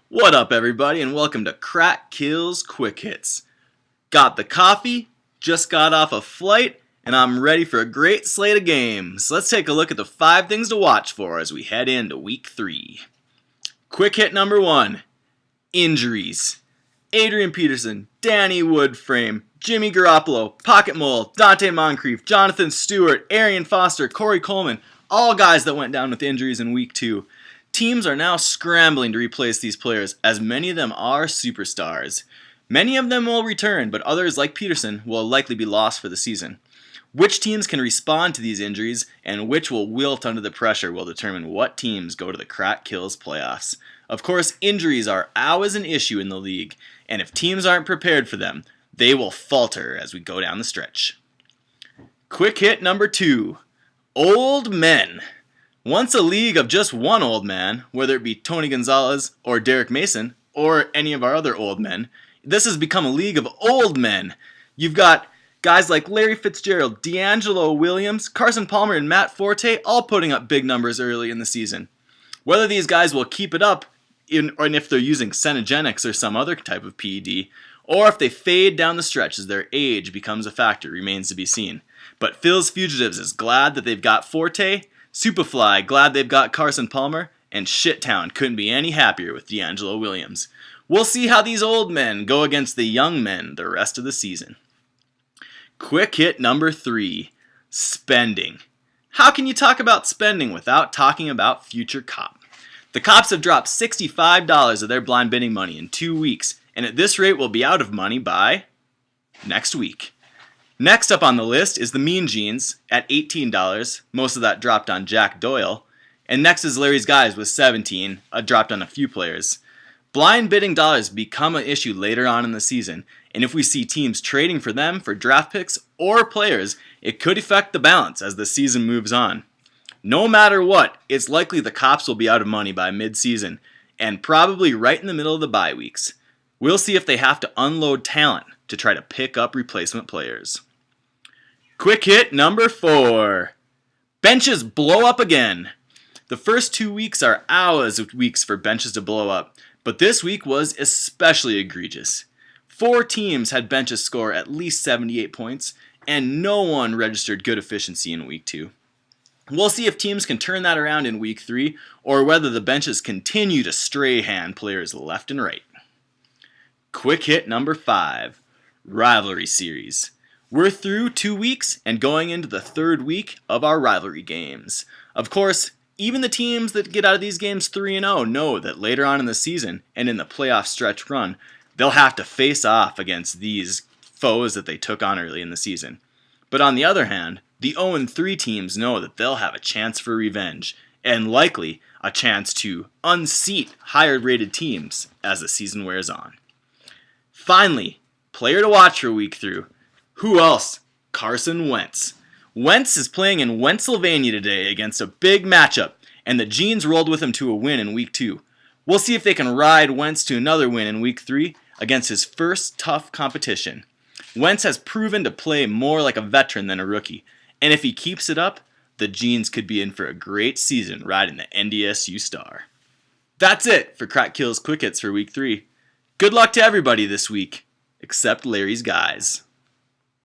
What up, everybody, and welcome to Crack Kills Quick Hits. Got the coffee, just got off a flight, and I'm ready for a great slate of games. Let's take a look at the 5 things to watch for as we head into Week 3. Quick hit number 1, injuries. Adrian Peterson, Danny Woodframe, Jimmy Garoppolo, Pocket Mole, Dante Moncrief, Jonathan Stewart, Arian Foster, Corey Coleman, all guys that went down with injuries in Week 2. Teams are now scrambling to replace these players, as many of them are superstars. Many of them will return, but others, like Peterson, will likely be lost for the season. Which teams can respond to these injuries, and which will wilt under the pressure will determine what teams go to the Crack Kills playoffs. Of course, injuries are always an issue in the league, and if teams aren't prepared for them, they will falter as we go down the stretch. Quick hit number 2, old men. Once a league of just one old man, whether it be Tony Gonzalez or Derek Mason or any of our other old men, this has become a league of old men. You've got guys like Larry Fitzgerald, D'Angelo Williams, Carson Palmer, and Matt Forte all putting up big numbers early in the season. Whether these guys will keep it up, and if they're using Cenogenics or some other type of PED, or if they fade down the stretch as their age becomes a factor, remains to be seen. But Phil's Fugitives is glad that they've got Forte, Superfly glad they've got Carson Palmer, and Shittown couldn't be any happier with D'Angelo Williams. We'll see how these old men go against the young men the rest of the season. Quick hit number 3, spending. How can you talk about spending without talking about future Cop? The Cops have dropped $65 of their blind bidding money in 2 weeks, and at this rate will be out of money by next week. Next up on the list is the Mean Jeans at $18, most of that dropped on Jack Doyle, and next is Larry's Guys with $17, dropped on a few players. Blind bidding dollars become an issue later on in the season, and if we see teams trading for them for draft picks or players, it could affect the balance as the season moves on. No matter what, it's likely the Cops will be out of money by mid-season, and probably right in the middle of the bye weeks. We'll see if they have to unload talent to try to pick up replacement players. Quick hit number 4. Benches blow up again. The first 2 weeks are hours of weeks for benches to blow up, but this week was especially egregious. 4 teams had benches score at least 78 points, and no one registered good efficiency in Week 2. We'll see if teams can turn that around in Week 3, or whether the benches continue to stray hand players left and right. Quick hit number 5, rivalry series. We're through 2 weeks and going into the 3rd week of our rivalry games. Of course, even the teams that get out of these games 3-0 know that later on in the season and in the playoff stretch run, they'll have to face off against these foes that they took on early in the season. But on the other hand, the 0-3 teams know that they'll have a chance for revenge, and likely a chance to unseat higher rated teams as the season wears on. Finally, player to watch for Week 3. Who else? Carson Wentz. Wentz is playing in Pennsylvania today against a big matchup, and the Jeans rolled with him to a win in Week 2. We'll see if they can ride Wentz to another win in Week 3 against his first tough competition. Wentz has proven to play more like a veteran than a rookie, and if he keeps it up, the Jeans could be in for a great season riding the NDSU star. That's it for Crack Kills Quick Hits for Week 3. Good luck to everybody this week, except Larry's Guys.